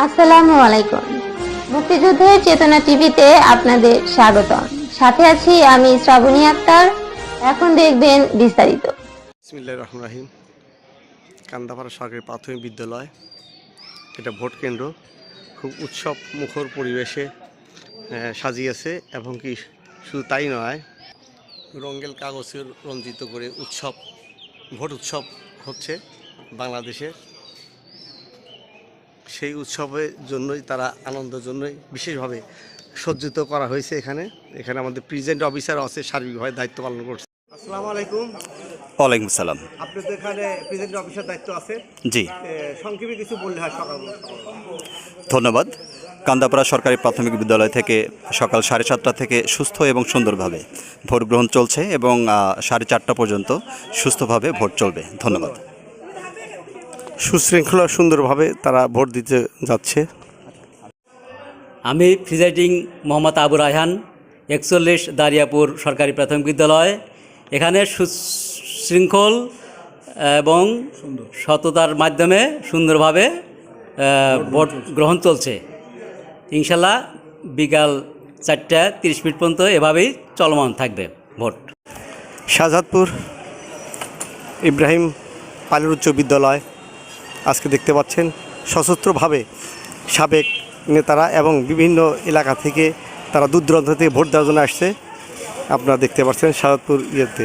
আসসালামু আলাইকুম। মুক্তিযুদ্ধের চেতনা টিভিতে আপনাদের স্বাগতম। সাথে আছি আমি শ্রাবণী আক্তার। এখন দেখবেন বিস্তারিত। বিসমিল্লাহির রহমানির রহিম। কান্দাপাড়া সরকারি প্রাথমিক বিদ্যালয়, এটা ভোট কেন্দ্র। খুব উৎসব মুখর পরিবেশে সাজিয়েছে, এবং কি শুধু তাই নয়, রঙ্গের কাগজে রঞ্জিত করে ভোট উৎসব হচ্ছে বাংলাদেশে। সেই উৎসবের জন্যই তারা আনন্দের জন্যই বিশেষভাবে সজ্জিত করা হয়েছে। এখানে আমাদের প্রেজেন্ট অফিসার আছে, সার্বিকভাবে দায়িত্ব পালন করছে। আসসালামু আলাইকুম। ওয়ালাইকুম সালাম। আপনি তো এখানে প্রেজেন্ট অফিসার দায়িত্ব আছে, জি, সংক্ষেপে কিছু বললে হয়। ধন্যবাদ। কান্দাপাড়া সরকারি প্রাথমিক বিদ্যালয় থেকে সকাল 7:30 থেকে সুস্থ এবং সুন্দরভাবে ভোট গ্রহণ চলছে, এবং 4:30 পর্যন্ত সুস্থভাবে ভোট চলবে। ধন্যবাদ। সুশৃঙ্খলা সুন্দরভাবে তারা ভোট দিতে যাচ্ছে। আমি প্রিজাইডিং মোহাম্মদ আবু রায়হান, 41 দারিয়াপুর সরকারি প্রাথমিক বিদ্যালয়। এখানে সুশৃঙ্খল এবং সততার মাধ্যমে সুন্দরভাবে ভোট গ্রহণ চলছে। ইনশাল্লাহ বিকাল 4:30 পর্যন্ত এভাবেই চলমান থাকবে ভোট। শাহজাদপুর ইব্রাহিম পালির উচ্চ বিদ্যালয়, আজকে দেখতে পাচ্ছেন সশস্ত্রভাবে সাবেক নেতারা এবং বিভিন্ন এলাকা থেকে তারা দূর দূরান্ত থেকে ভোট দেওয়ার জন্য আসছে। আপনারা দেখতে পাচ্ছেন শাহজাদপুর ইয়েতে।